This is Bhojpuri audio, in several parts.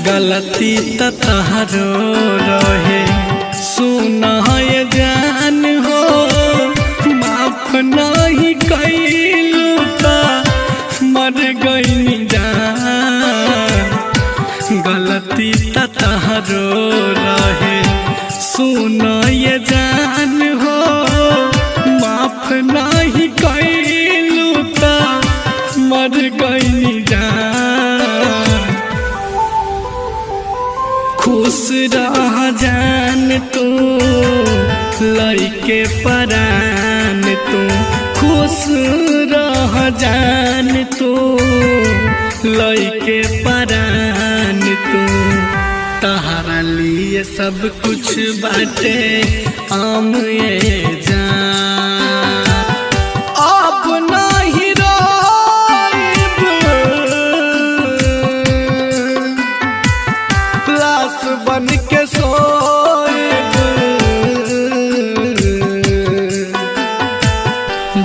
गलती तहरो रहे सुना ये जान हो, माफ नहीं कैलू ता मर गई जान। गलती तहरो रहे सुना ये जान हो, माफ नहीं कैलू ता मर गई जान। खुश रह जान तू लइके परान तू, खुश रह जान तू लइके परान तू। तहरा लिए सब कुछ बाटे आम ये जान। अब नहीं रोइब लाश बन के सोइब,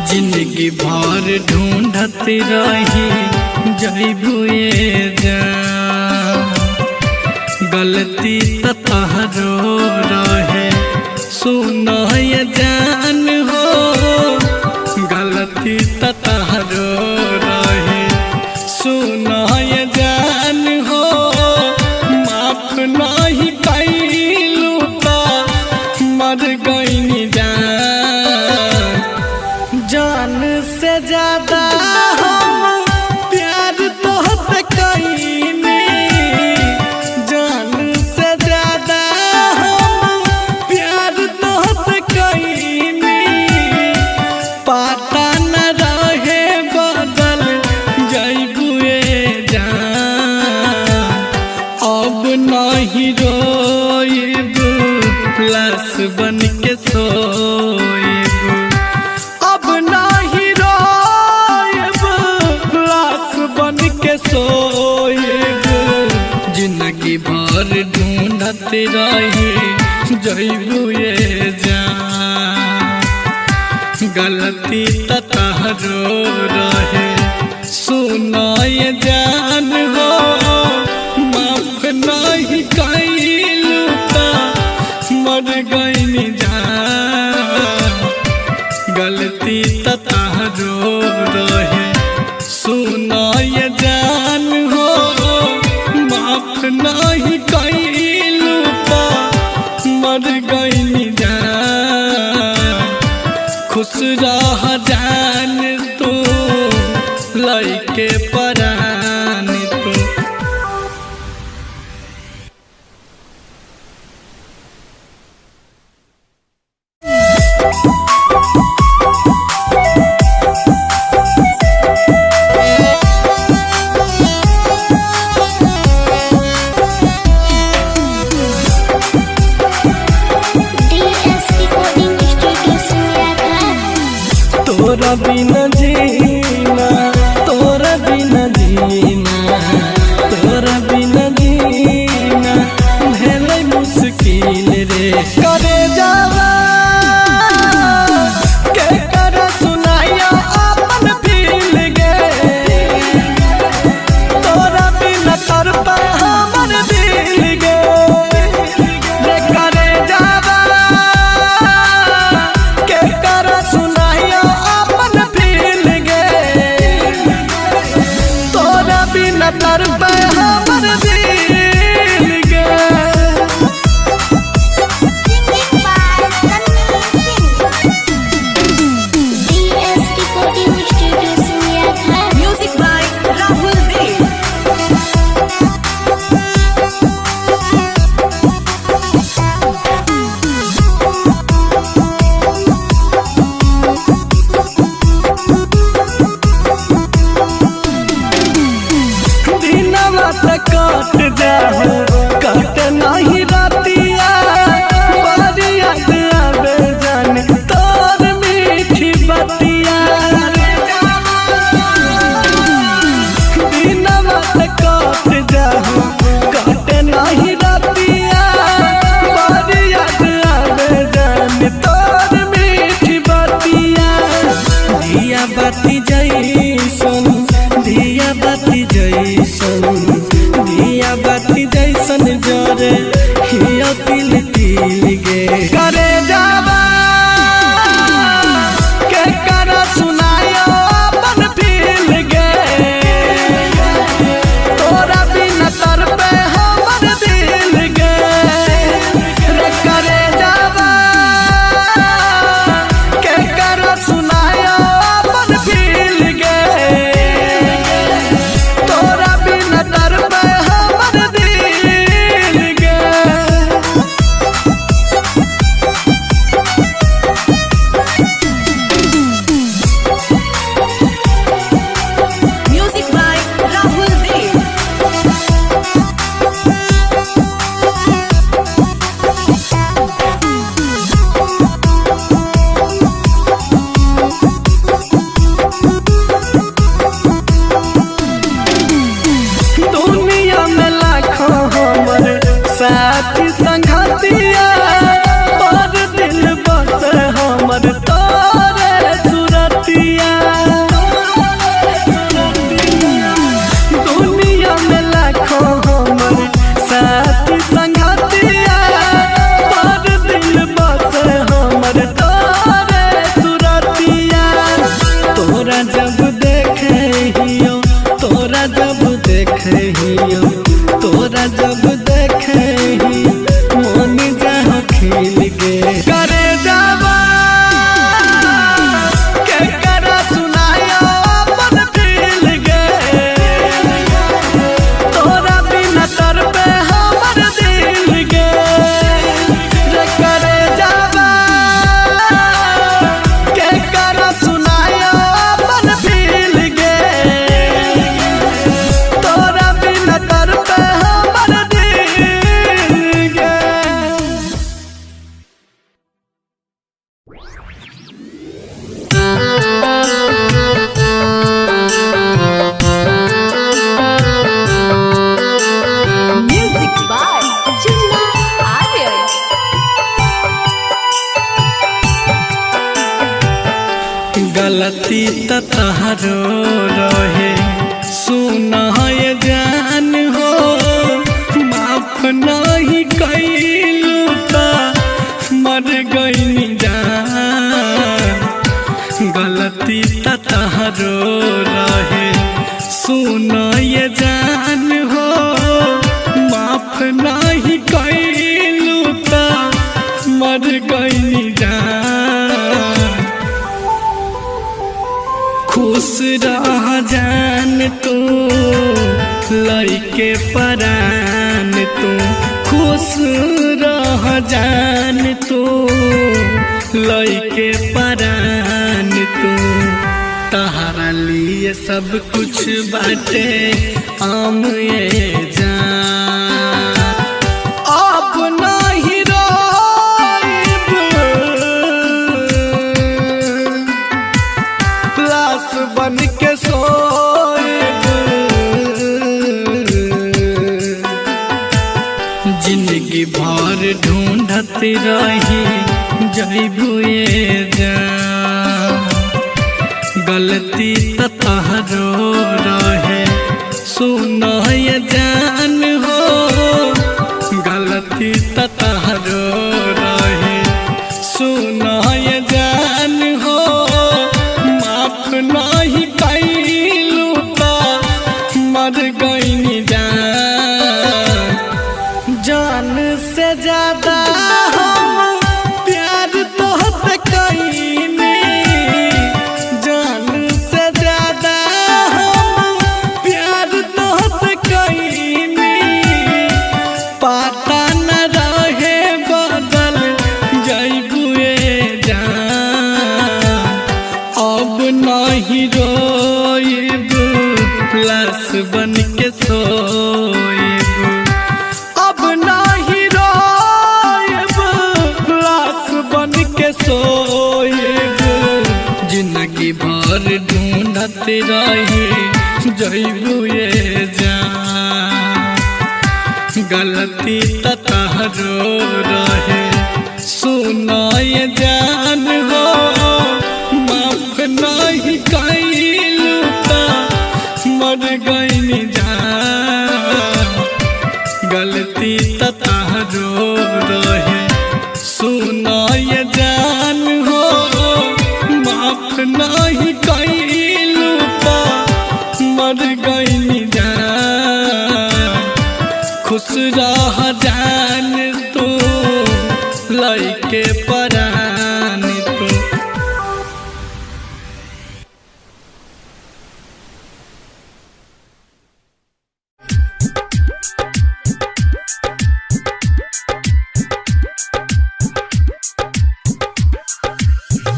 जिंदगी भर ढूंढत रही जइबू ये जान। गलती तहरो रहे सुना ये जान हो, गलती तहरो रहे सुना ये जान हो, माफ नहीं कैलू ता मर गई जान। जान से ज्यादा हम प्यार तोहसे कईनी, जान से ज्यादा हम प्यार तोहसे कईनी। पता न रहे बदल जइबू ये जान। अब नहीं रोइब लाश बन के सोइब, अब नहीं रोइब लाश बन के सोइब। जिंदगी भर ढूंढत रही जइबू ये जान। गलती तहरो रहे सुना ये जान हो, माफ नहीं कैलू ता मर गई जान। गलती तहरो रहे सुना ये जान हो, माफ नहीं कैलू ता मर गई जान। खुश रह जान तू लइके परान तू। तोरा बिना जीना, तोरा बिना जीना, तोरा बिना जीना भेलै मुश्किल रे। करे जावा के कर सुनाया अपन दिल गे, तोरा बिना तड़पा हमर दिल गे। रे करे जावा के कर सुनाया तड़पे हमर दिल गे। Music by Rahul Dev. कट जाओ कट नहीं रातिया, बड़ी याद आवे जान तोर मीठी बतिया। दिन बात देखे तोरा जब देखे मन जहाँ खिल गे करे जावा के करा सुनाया अपन दिल गे तोरा बिना तर पे हमर दिल गे रे करे जावा के करा सुनाया अपन दिल गे तोरा बिना तर पे हमर दिल गे। Music by Chinna Aryan. गलती त तहरो रहे सुना ये जान हो माफ नहीं कैलू त मर गईनी जान गलती त तहरो रहे सुना ये जान हो माफ नहीं कैलू त मर गईनी जान खुश रह जान तू लइके परान तू खुश रह जान तू लइके परान तू तहरा लिए सब कुछ बाटे आम ये जान अब नहीं रोइब लाश बन के सोइब जिंदगी भर ढूंढत रही जइबू ये जान गलती त तहरो रहे सुनो ये जान हो गलती त तहरो रहे सुनो ये जान हो माफ नहीं कैलू त मर गईनी जान जान से ज्यादा हम प्यार तोहसे कईनी जान से ज्यादा हम प्यार तोहसे कईनी पता न रहे बदल जइबू ये जान अब नहीं रोइब लाश बन के सोइब अब नहीं रोइब लाश बन के सोइब जिंदगी भर ढूंढत रही जइबू ये जान गलती त तहरो रहे सुनो ये जान हो माफ नहीं कैलू त मर गईनी जान गलती त तहरो रहे सुनो ये जान हो माफ नहीं कैलू त मर गईनी जान खुश रह जान तू लइके परान तू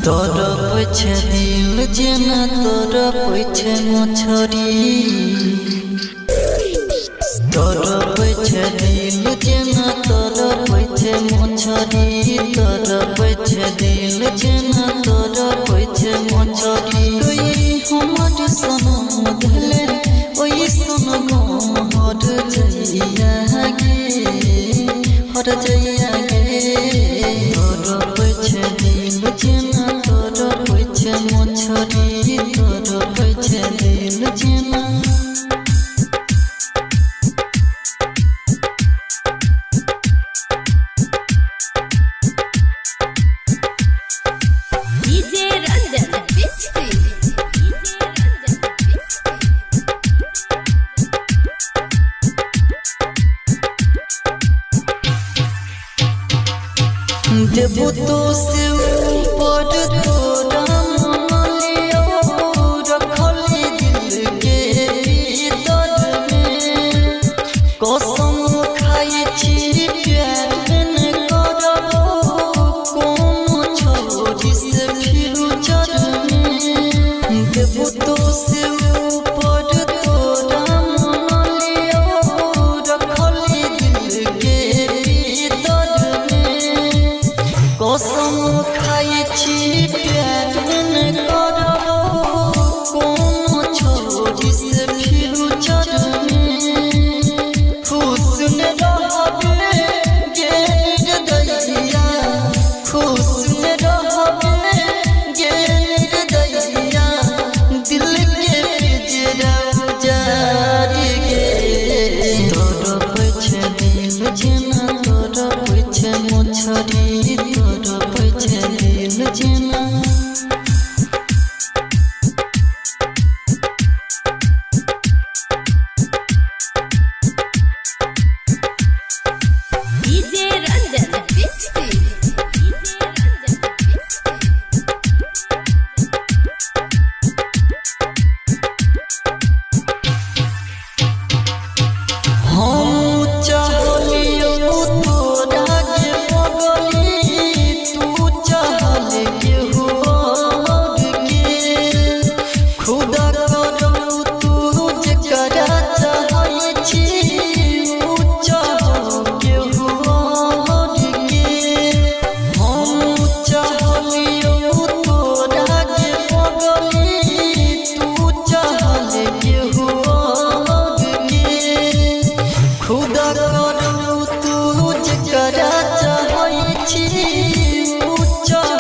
तोर पछे दिल जेना तोर पछे मछरी तोर पछे दिल जेना तोर पछे मछरी तोर पछे दिल जेना तोर पछे मछरी कोई हमर सनम धले ओई सनम हर जइया गे तोर पछे दिल जेना तोर पछे मछरी तोर पछे दिल जेना DJ Ranjan Biscuit. DJ Ranjan Biscuit. देबो तो से ऊपर तोरा मनलियो रखली दिल के भीतर में कसम खाई छी प्यार न करबो कोनो छोरी से फ्यूचर में देबो तो से ऊपर तोरा मनलियो रखली दिल के भीतर में कसम खाई छी प्यार न करबो कोनो छोरी से फ्यूचर में खुश न रहबे गे दैया खुश न रहबे गे दैया दिल के पिंजरा जारी गे तोर पछे दिल जेना तोर पछे मोछरी तोर पछे दिल जेना DJ Ranjan. हम चाहलियो तोरा के बगली तू चाहल के होर के खुदा करू तू जकरा चाहै छी ऊ चाह के होर के हम चाहलियो तोरा के बगली तू चाहल के होर के खुदा करू तू जकरा चाहै छी ऊ चाह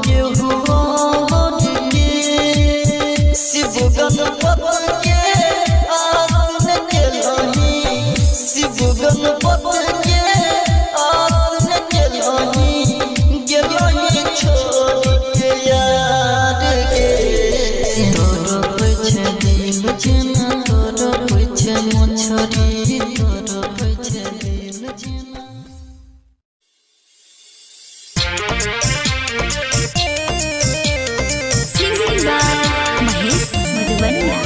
के होर के शिव गणपत के आसन केलही शिव गणपत के आसन केलही गेलही छोड़ के यार के तोर पछे दिल जेना तोर पछे मोछरी तोर पछे दिल जेना Singing by Mahesh Madhuvania.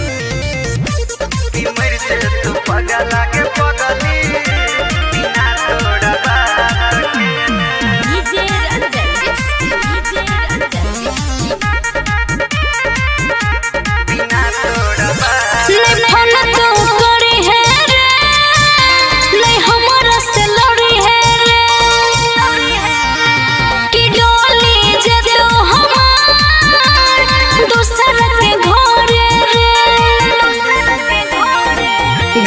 तू पगला के पगली बिना तोड़ा बात के DJ Ranjan. बिना तोड़ा बात नहीं फोन तो करे है रे, नहीं हमारा से लड़ी है रे, कि डोली जे तो हमार दूसर के घर रे,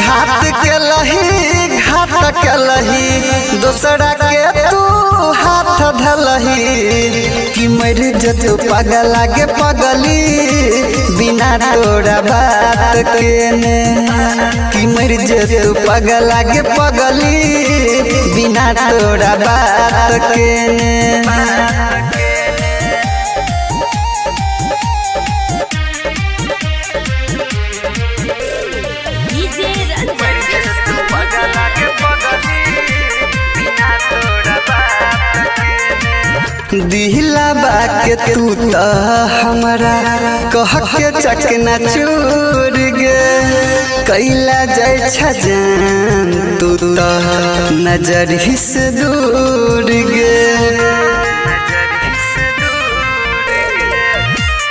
घाट के लही दूसरा के तू हाथ धलही कि मर जतो पगला के पगली बिना तोड़ा बात के ने कि मर जतो पगला के पगली बिना तोड़ा बात के ने DJ Ranjan. दिहला बाके तू तो हमारा कह के चकना चूर गे कैला जाय छजान तू तो नजर हिस दूर गे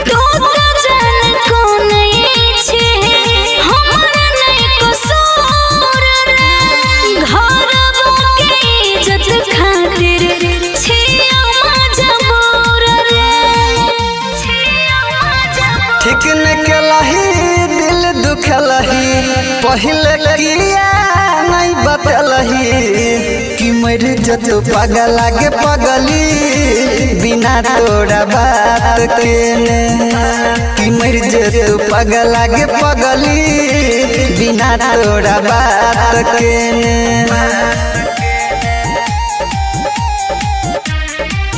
तू तो जान कौन छे हमरा नहीं कसूर रे, घर के इज्जत खातिर छे मजबूर रे, ठीक न केलही दिल दुखलही पहले किया नहीं बतलही कि मर जतो पगला के पगली बिना तोड़ा बात के ने कि मर जतो पगला के पगली बिना तोड़ा बात के ने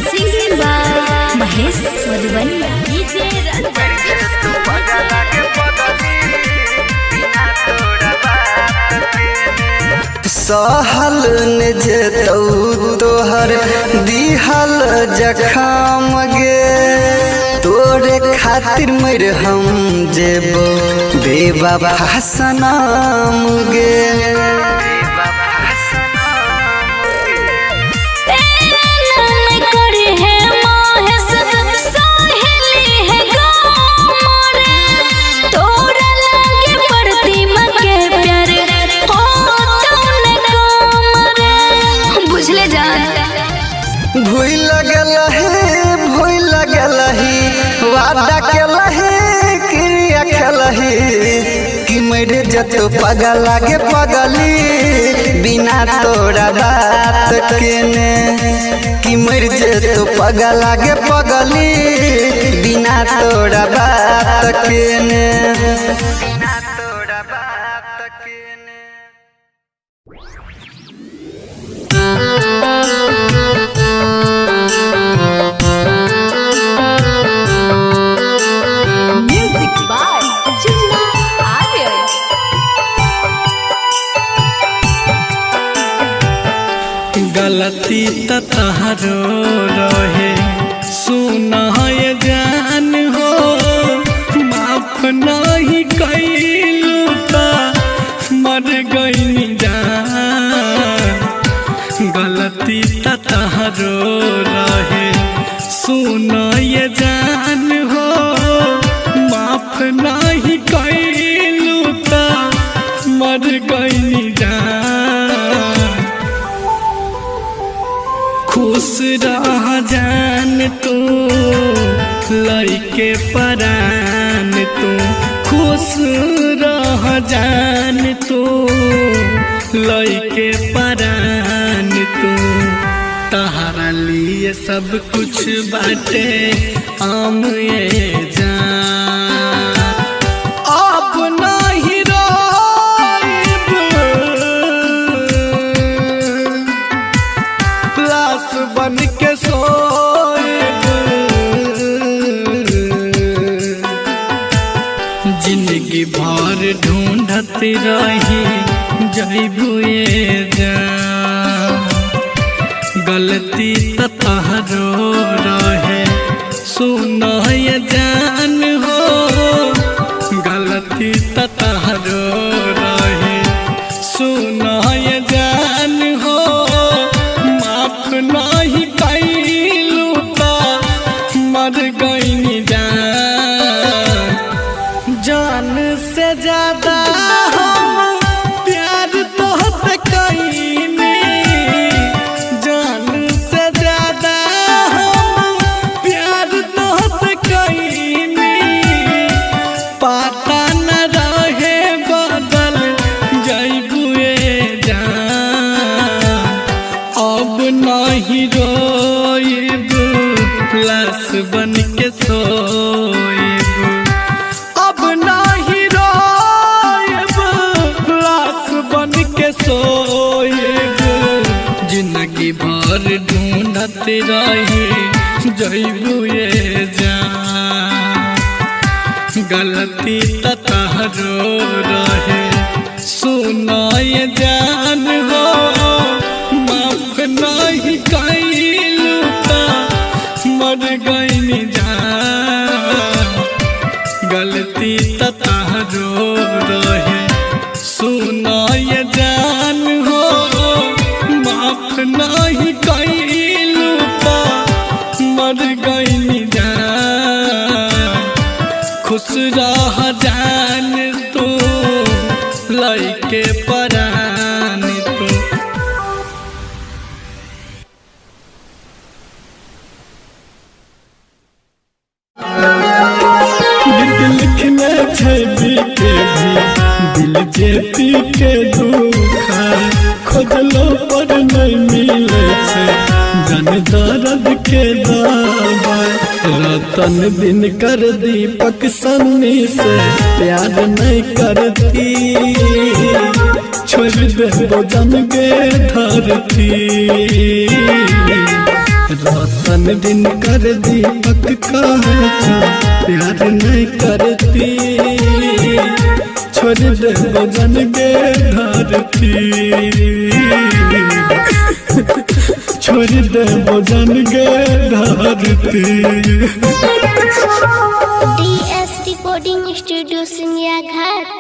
Singing by Mahesh Madhuvania. DJ Ranjan. सहल न जेतौ तोहर दिहल जखम गे तोरे खातिर मर हम जेबो बेवफा सनम गे वादा केलही क्रिया खेलही कि मेरे जतो पगल लागे पगली बिना तोरा बात केने कि मेरे जतो पगल लागे पगली बिना तोरा बात केने गलती तहरो रहे सुना ये जान हो माफ नहीं कैलू ता मर गई जान गलती तहरो रहे सुना ये जान हो माफ नहीं कैलू ता मर गई जान खुश रह जान तू लइके परान तू खुश रह जान तू लइके परान तू तहरा लिए सब कुछ बाटे आम ये जान अब नहीं रोइब लाश बन के सोइब जिंदगी भर ढूंढत रही जइबू ये जान गलती तहरो रहे सुना ये जान हो गलती तहरो रहे सुना ये जान हो माफ नहीं कैलू ता मर गई जान से ज्यादा हम प्यार तोहसे कईनी जान से ज्यादा हम प्यार तोहसे कईनी पता न रहे बदल जइबू ये जान अब नहीं रोइब लाश बन के सोइब अब नहीं रोइब लाश बन के सोइब जिंदगी भर ढूंढत रही जइबू ये जान गलती तहरो रहे सुना ये जान हो माफ नहीं कैलू ता मर गई जान गलती तहरो रहे सुना ये जान हो माफ नहीं कैलू ता मर गई जान खुश रह जान तू लइके परान तू लिखने छै बीते भी दिल जे पी के दुखा खोजलो पर नहीं मिले छै जन दर्द के दवा रतन दिन कर दीपक सन्नी से प्यार नहीं करती छोड़ दे जन गे धरती रतन दिन कर दीपक कहे प्यार नहीं करती छोड़ दे भजन के धरती छोड़ दे भजन के धरती। DS Recording Studio सिंगिया घाट।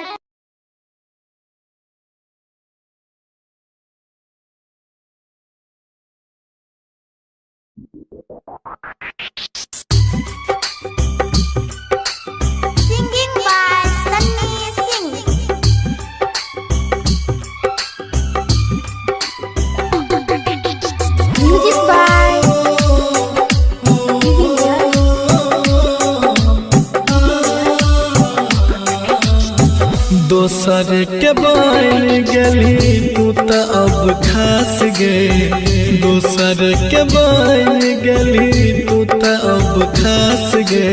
Singing by Sunny Singh. Music by दोसर के बन गली तू तो अब खास गे दोसर के बन गली तू तो अब खास गे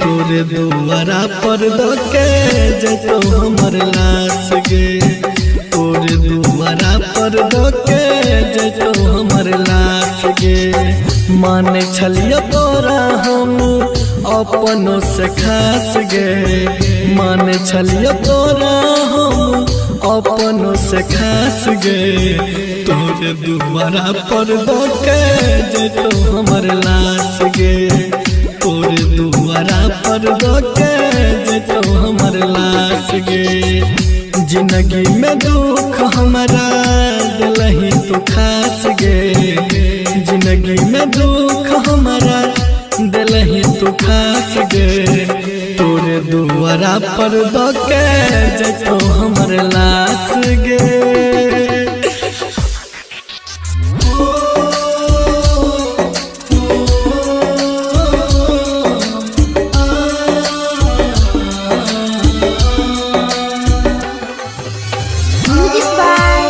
तोरे दुआरा पर धोके जतो हमर लाश गे तोरे दुआरा पर धोके जतो हमर लाश गे माने छलियो तोरा हम अपनों से खास गे माने छलियो तोरा हम अपनों से खास गे तोरे दुआरा पर धोके जतो हमर लाश गे तोरे दुआरा पर धोके जतो हमर लाश गे जिंदगी में दुख हमारा दिलही तू खास गे जिंदगी में दुख हमारा दिलही तू खास गे तोरे दुआरा पर धोके जतो हमर लाश गे। Music by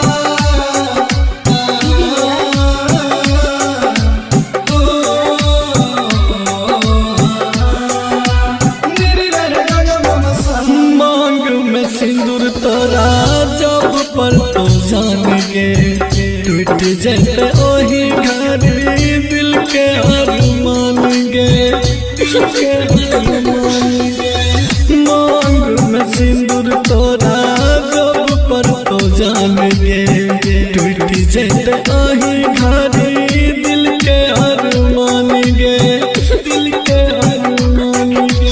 मांग में सिंदूर तोरा जब पर तो जान गे टूट जाते ओही घर दिल के अरमान गे मांग में सिंदूर तोरा जब पर तो जान गे टूट जाते ओही घर दिल के अरमान गे दिल के अरमान गे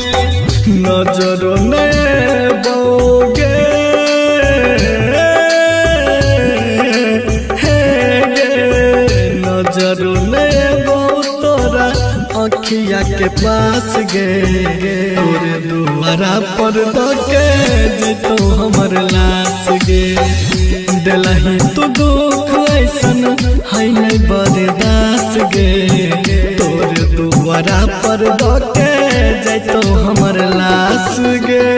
नजरों ने बोगे नजरों ने बो तोरा अखिया के पास गे तोरे दुआरा पर धोके जतो हमर लाश गे दिलही तू दुख ऐसन है नहीं बर्दाश्त गे तोरे दुआरा पर धोके जतो हमर लाश गे।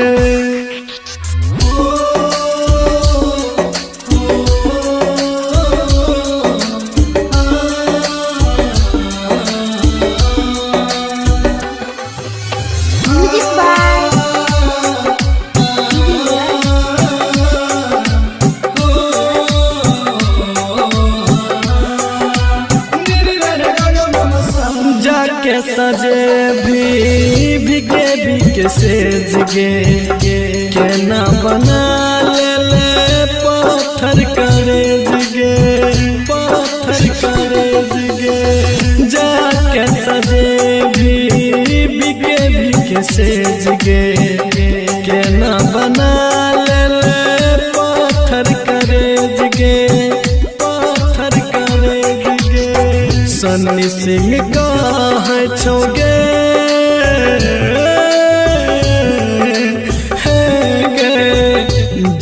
Music by जाके सजे भीगे भीगे सेज गे के ना बना ले पत्थर करे गे पत्थर करे गे जाके सजे भीगे भीगे सेज गे के ना बना ले पत्थर करे गे पत्थर करे गे सन्नी सिंह का है छोगे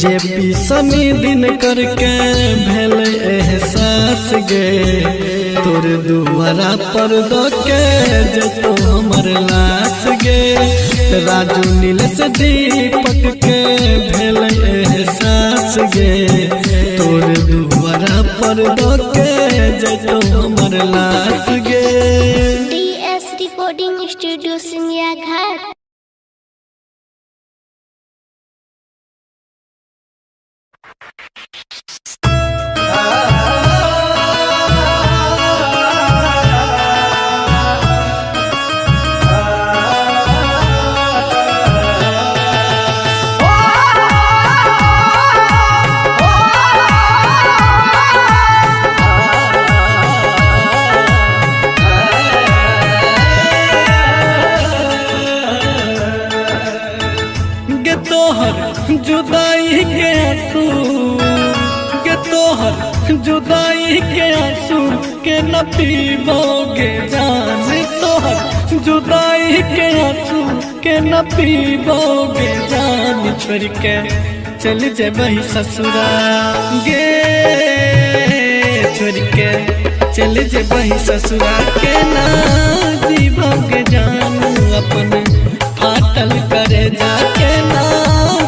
जे पी सनी दिन करके भेल एहसास गे तोर दुआरा पर धोके जतो हमर लाश गे राजू नीलेश दीपक के भेल एहसास गे तोर दुआरा पर धोके जतो हमर लाश गे। DS Recording Studio सिंगिया घाट। जुदाई के आंसू के न पीबोगे जान तोहर जुदाई के आंसू के न पीबोगे जान छोड़ के चल जेबही ससुरा गे छोड़ के चल जेबही ससुरा के ना जीबोगे जान अपन फाटल करे जाके ना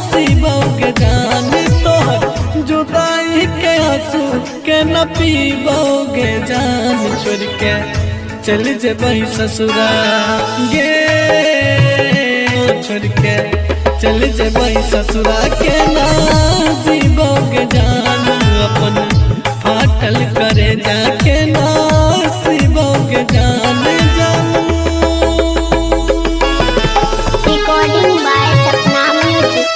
सीबोगे जान तोहर जुदाई के आंसू के न पीबोगे जान छोड़ के चल जेबही ससुरा गे छोड़ के चल जेबही ससुरा के ना जीबोगे जान अपन फाटल करे जाके ना सीबोगे जान जानू Recording by Sapna Music.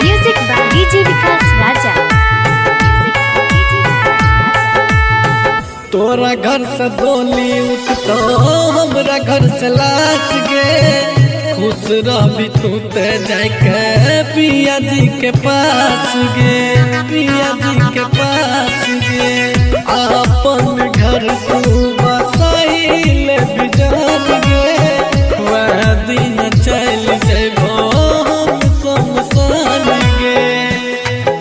Music by DJ Vikas Raja. तोरा घर से डोली उठतो हमरा घर से लाश गे खुश रहबी तू ते जाके पिया जी के पास गे पिया जी के पास गे अपन घर तू बसाइले बिजान गे वह दिन चल जेबो हम शमशान गे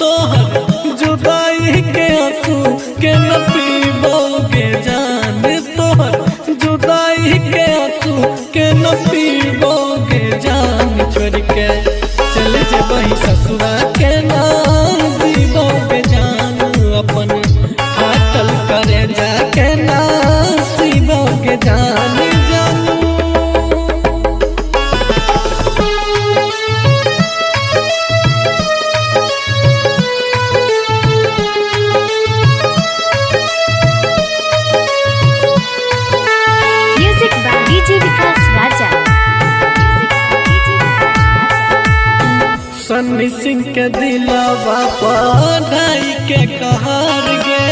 तोहर जुदाई के आंसू के न पीबोगे जान तोहर जुदाई के आंसू के न पीबोगे जान छोड़ के चल जेबही ससुरा के ना जीबोगे जान अपन फाटल करे जाके ना सीबोगे जान जानू Music by DJ Vikas Raja. Sunny Singh के दिलावा पढ़ाई के कहार गे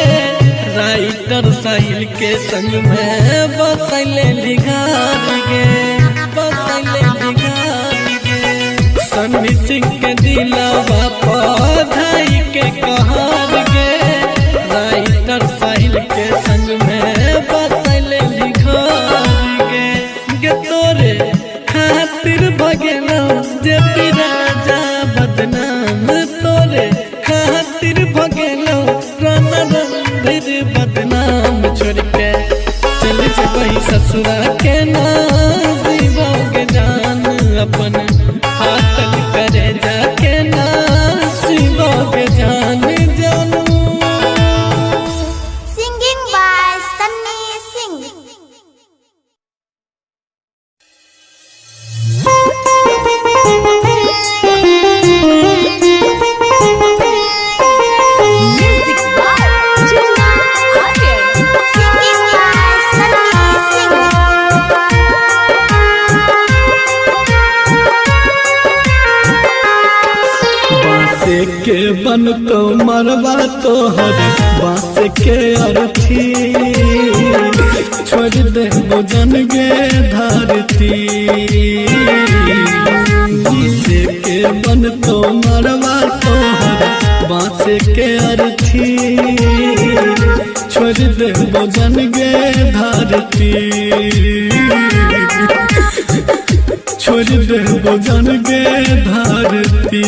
राइटर साहिल के संग में बसैले लिगार गे बसैले लिगार गे सन्नी सिंह के दिलावा पढ़ाई के कहार गे राइटर साहिल के संग में बसैले लिगार गे गे तोरे खातिर भगेलो जे राजा बदनाम तोरे खातिर भगेलो राना रणधीर बदनाम छोड़ के चल जेबही ससुरा के ना जीबोगे जान अपन फाटल करे जाके ना सीबोगे जान जानू Singing by Sunny Singh. Music by Juna Arya. Singing by Sunny Singh. बांसे के बन तो मरवा तोहर बांस के अर्थी छोड़ दे भोजन गे धरती बांसे के बन तो मरवा तोहर बांस के अर्थी छोड़ दे भोजन गे धरती छोड़ दे भोजन गे धरती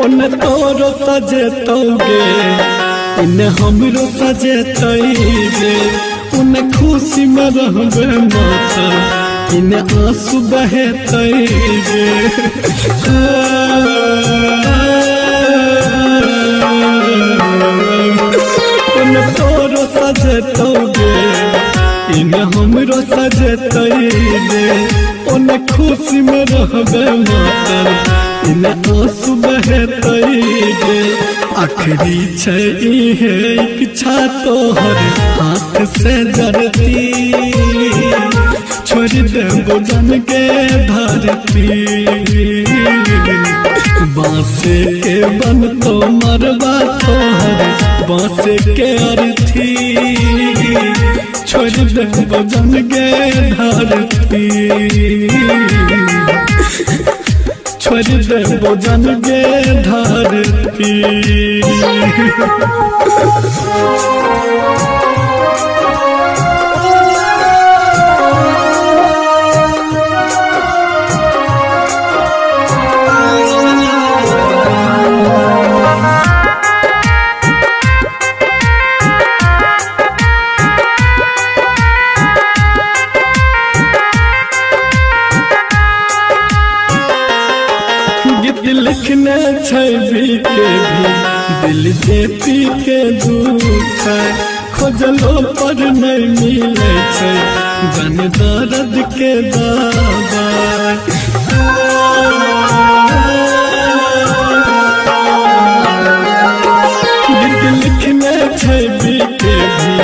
उन तोरो सजेतोगे इन हमरो सजेतैगे उन खुशी में रहबे माता इन आंसू बहेतैगे उन तोरो सजेतोगे इन हमरो सजेतैगे उन खुशी में रहबे माता बिन आंसू बहतई गे आखिरी छै इहे इच्छा तोहर हाथ से जरती छोड़ देबो जन के धरती बांसे के बन तो मरवा तोहर बांसे के अर्थी छोड़ देबो जन के धरती छोड़ देबो जन के धरती लिखने छवि के भी दिल जे पी के दुख खोजलो पर नहीं मिले छै जन दर्द के दवाई लिखने छवि के भी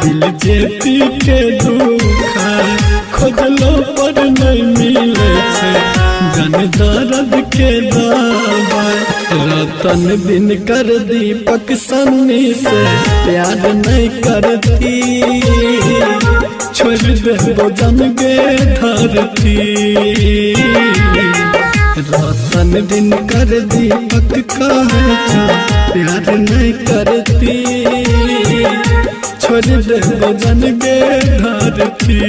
दिल जे पी के दुख खोजलो पर नहीं मिले छै जन दर्द के दवाई रतन दिन कर दीपक सन्नी से प्यार नहीं करती छोड़ देबो जन के धरती रतन दिन कर दीपक कहे प्यार नहीं करती छोड़ देबो जन के धरती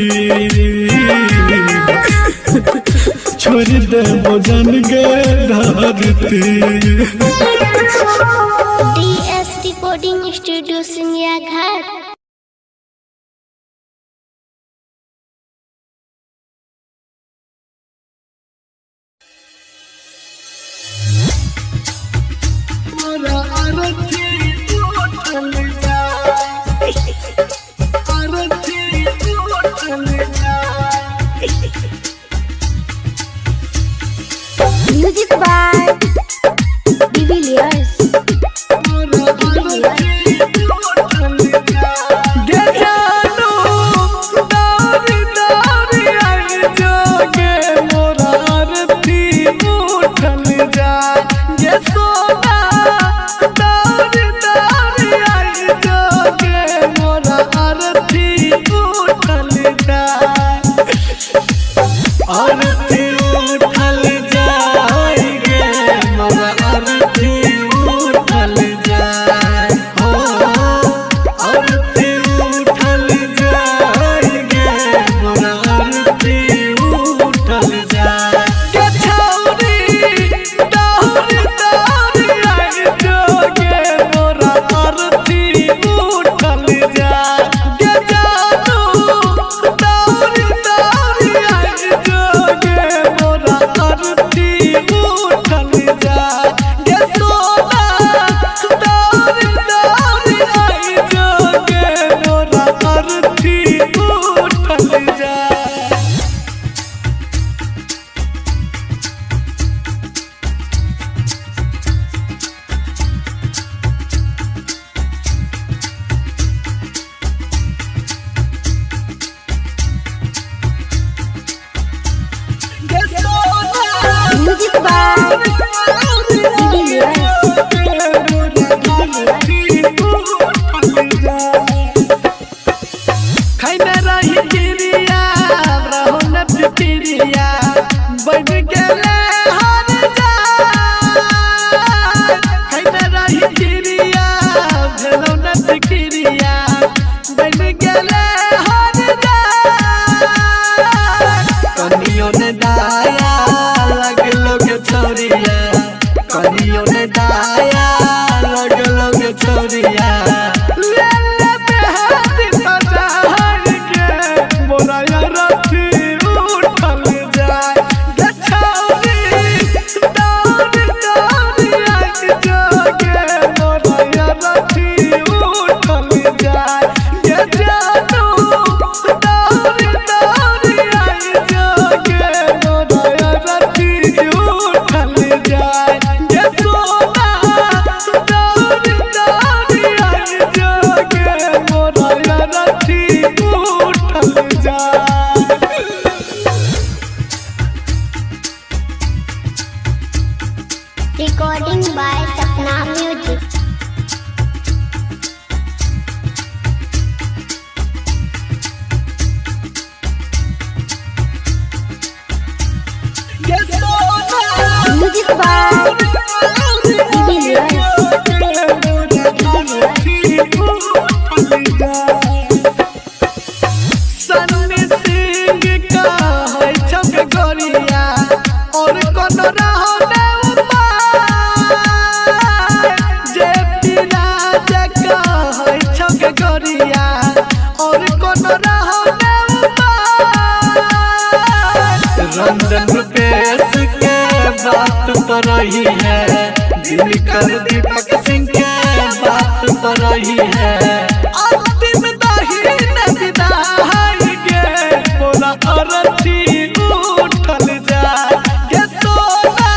छोड़ देबो जन के धरती DS Recording Studio सिंगिया घाट। Music by Divilliers. आरती उठल जाए गे Recording by Sapna Music. Music by Sunny Singh का है छक गोरिया और कौन रहने जे राज का है छक गोरिया और कौन रहने रंजन रुपेश के बात तो रही है दिनकर दीपक सिंह के बात तो रही है अंतिम दाहिने विदाई गे बोला अरथी उठल जा गे सोना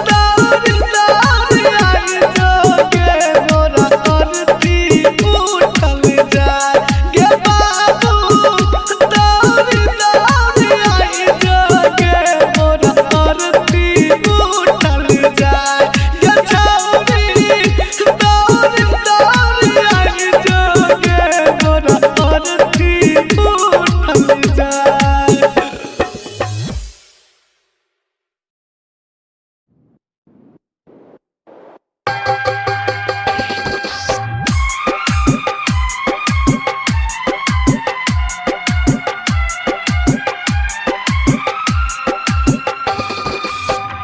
दौड़ दौड़ आई जो गे बोला अरथी उठल जा गे बाबू दौड़ दौड़ आई जो गे बोला अरथी उठल जा गे छौरी दौड़ दौड़ आई जो गे बोला अरथी उठल जा।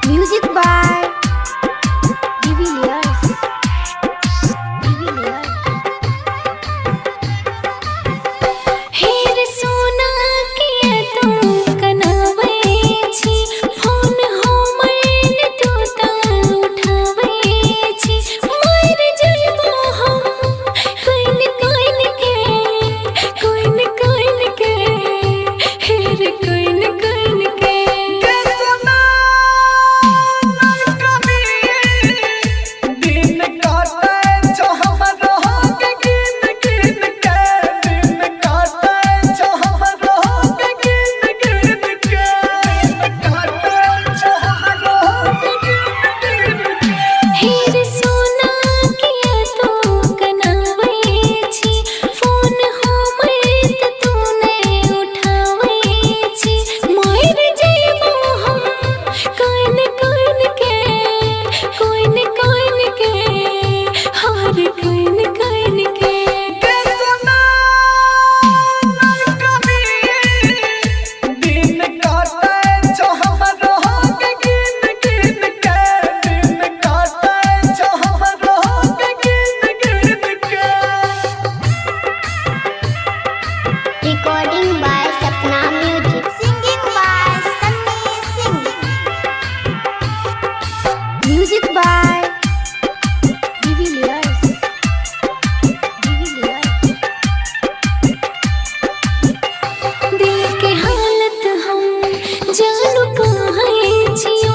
Music by Divilliers. हेर सोना किया तू कनावे छी फोन हमर तू ता उठावे छी मर जइबो हम कोइन कोइन के हेर कोइन कोइन के दिन काटे छो हमरो के गिन गिन के दिन काटे छो हमरो के गिन गिन के दिन काटे छो हमरो के गिन गिन के हेर सोना किया तू कनावे छी फोन हमर तूने उठावे छी मर जइबो हम कोइन के हार कोइन के दिन काटे छो हमरो के गिन गिन के दिन काटे छो हमरो के गिन गिन के Recording by Sapna Music. Singing by Sunny Singh. Music by Divilliers. दिल के हालत हम जानू कहाँ छियो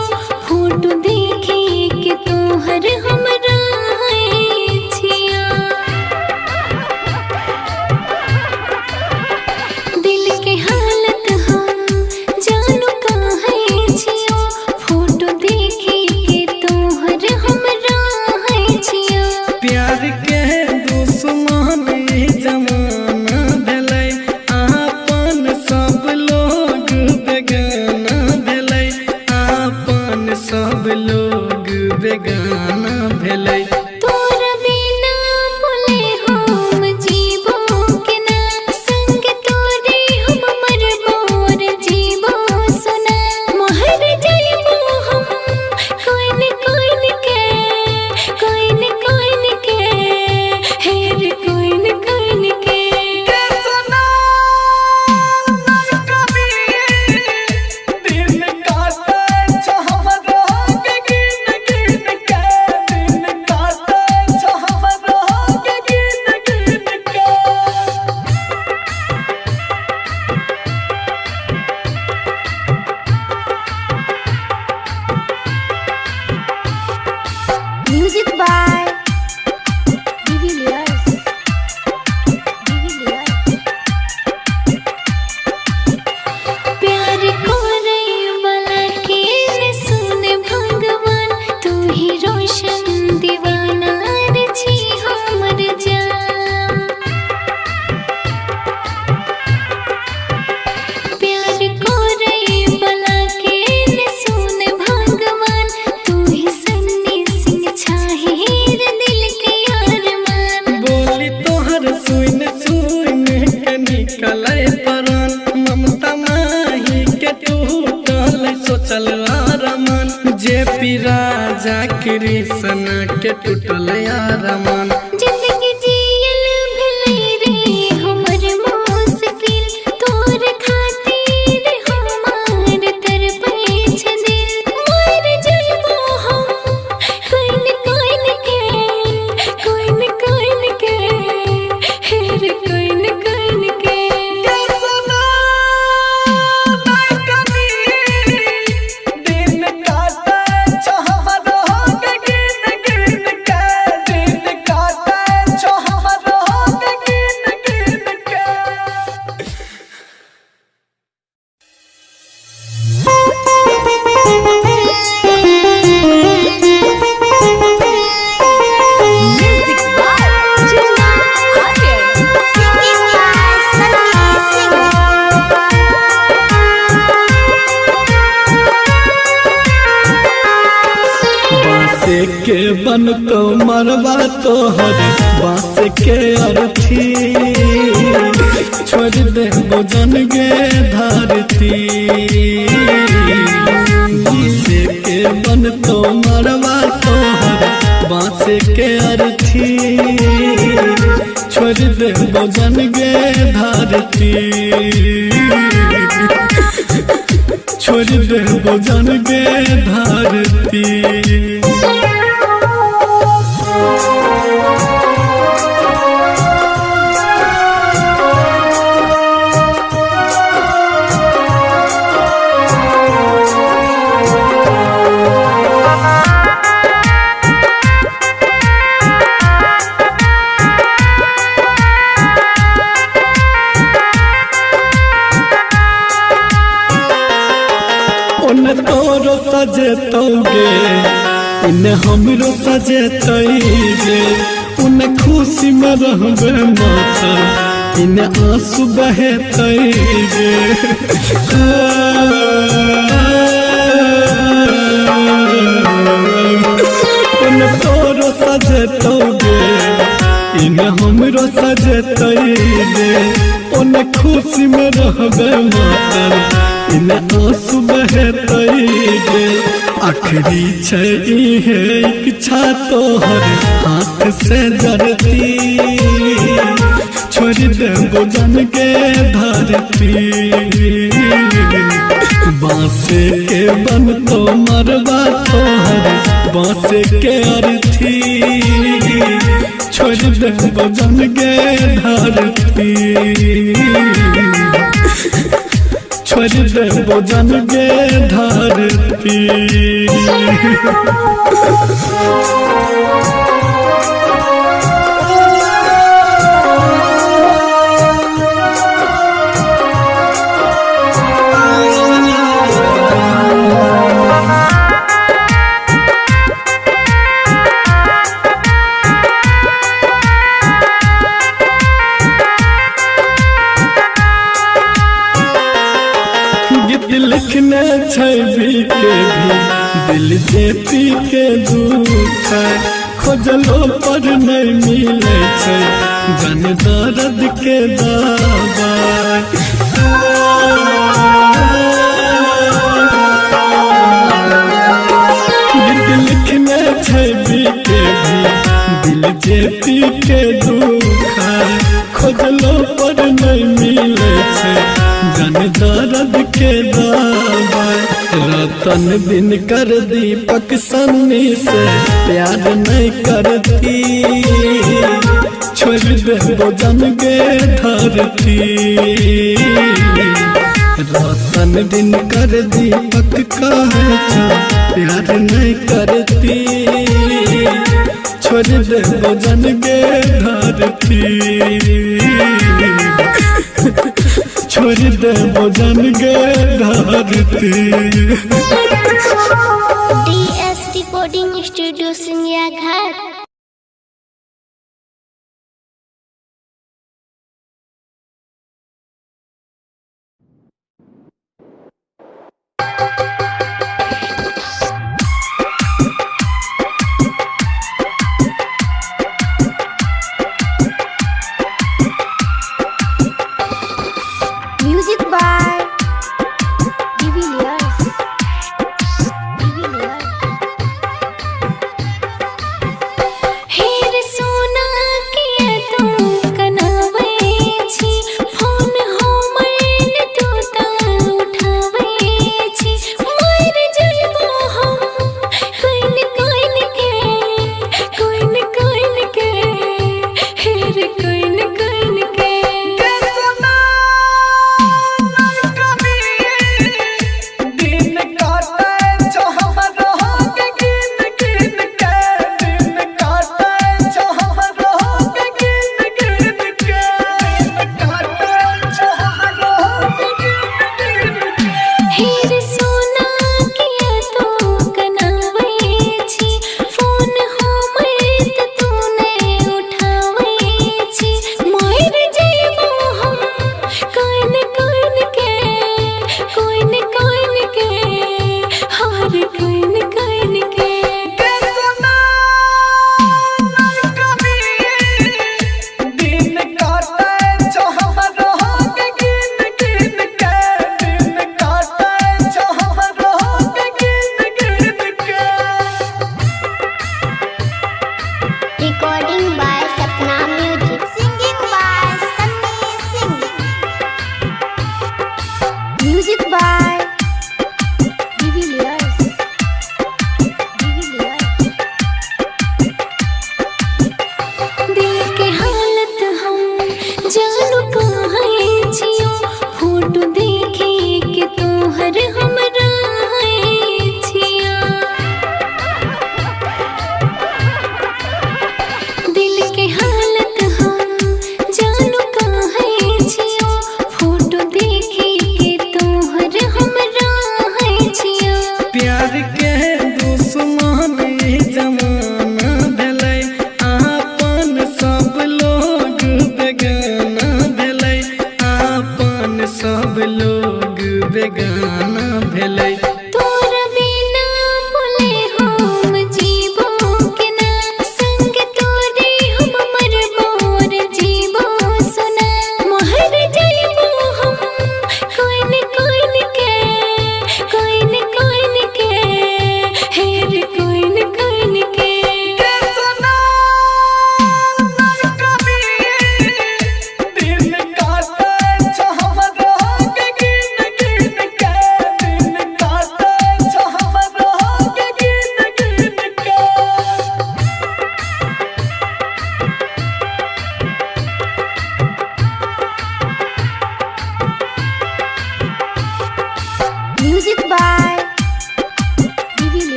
फोटो देखे के तोहर हमरा छिया दिल के हालत हम जानू कहाँ छियो फोटो देखे के तोहर हमरा छिया प्यार के दुश्मन ई जमाना भेलै आपन सब लोग बेगाना भेलै आपन सब लोग बेगाना भेलै तोरा बिना बोले हम जीवो के ना संग तोरे हम मरबो रे जीवो सुना महर जइबो हम कोइन के हेर कोइन के दिन काटे छो हमरो के गिन गिन के दिन काटे छो हमरो के गिन गिन के Music by Divilliers. प्यार को रे वाला के सुन भगवान तू पी राजा कृष्ण के टूटल अरमान। जिंदगी जियल भले रे हमर मुश्किल, तोर खातिर हमार तरपै छ दिल। मर जइबो हम कोइन कोइन के, कोइन कोइन के, हेर कोइन कोइन के। Singing by Sunny Singh. बांस के बन तो मरवा तोहर बांस के अर्थी, छोड़ दे भोजन गे धरती। बांस के बन तो मरवा तोहर बांस के अर्थी, छोड़ दे भोजन गे धरती। छोड़ दे भोजन गे धरती। उन तोरो सजेतोगे इन हमरो सजेतैगे, उन खुशी में रहबे माता इन आंसू बहेतैगे। उन तोरो सजेतोगे इन हमरो सजेतैगे, उन खुशी में रहबे माता इन आंसू बहेतैगे। आखिरी छै इहे इच्छा तोहर हाथ से जरती, छोड़ दे भोजन के धरती। बांस के बन तो मरवा तोहर बांस के अर्थी, छोड़ दे भोजन के धरती। छोड़ दे भोजन गे धरती। गीत लिखने छवि के भी दिल जे पी के दुख, खोजलो पर नहीं मिले छै जन दर्द के दवाई। गीत लिखने छवि के भी दिल जे पी के दुख, खोजलो पर नहीं मिले छै जन दर्द के दवाई। रतन दिन कर दीपक सन्नी से प्यार नहीं करती, छोड़ दे भोजन गे धरती। रतन दिन कर दीपक कहे प्यार नहीं करती, छोड़ दे भोजन गे धरती। छोड़ दे भोजन गे धरती। DS Recording Studio सिंगिया घर। Music by De Villiers. De Villiers.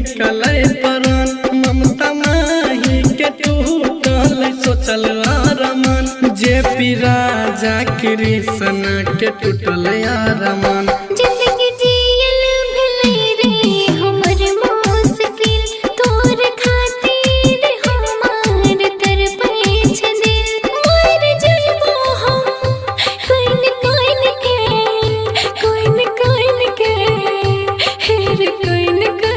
निकले परन ममता माही के टूटल सोचल आरमान जे पी राजा कृष्ण के टूटल आरमान जिंदगी जियल भले रे हमर मुश्किल तोर खातिर हमार तरपै छ दिल मर जइबो हम कोइन के हेर कोइन के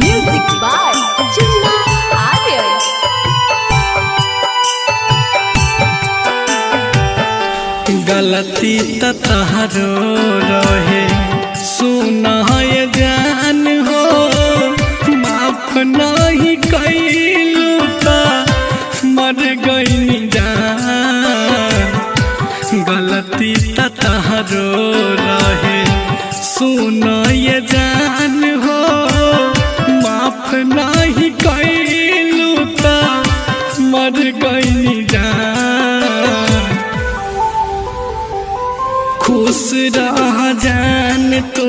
Music by Chunna Aryan. गलती त तहरो रहे सुना ये जान हो माफ नहीं कैलू त मर गई जान गलती त तहरो रहे सुना ये जान हो माफ नहीं कैलू त मर गई जान खुश रह जान तू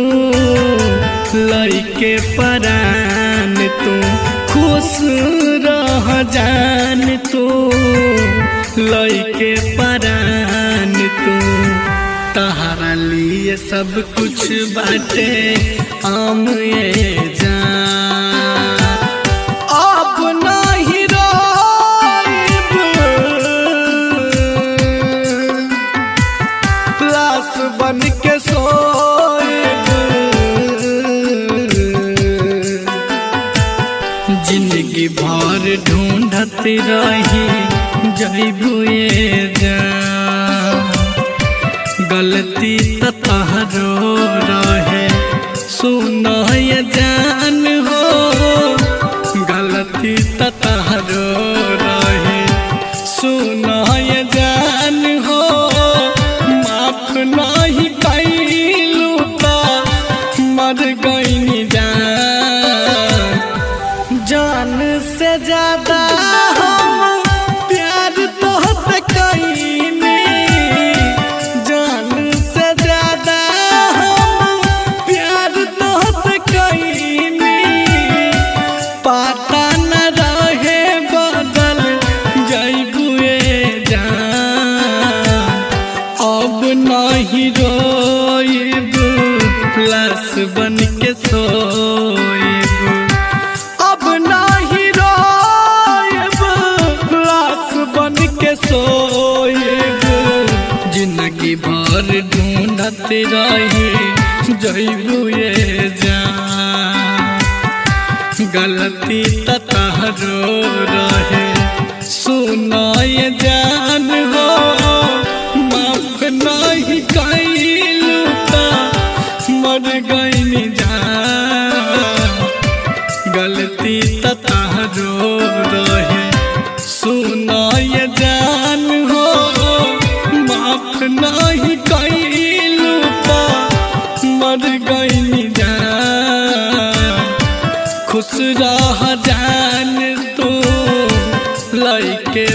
लइके परान तू खुश रह जान तू लइके परान तू तहरा लिए सब कुछ बाटे आम ये जान अब नहीं रोइब लाश बन के सोइब जिंदगी भर ढूंढत रही जइबू ये जान गलती त तहरो रहे सुन ये जान हो गलती त तहरो रहे सुन ये जान हो माफ नहीं कैलू त मर गई जान से ज्यादा हम प्यार तोहसे कईनी जान से ज्यादा हम प्यार तोहसे कईनी पता न रहे बदल जइबू जान अब नहीं रोइब लाश बन के सोइब अब नहीं रोइब लाश बन के सोइब जिंदगी भर ढूंढत रही जइबू ये जान गलती त तहरो रहे सुन ये जान हो माफ नहीं कैलू त मर गई जान गलती त तहरो रहे सुन ये जान हो माफ नहीं कैलू त मर गई जान खुश रह जान तू लइके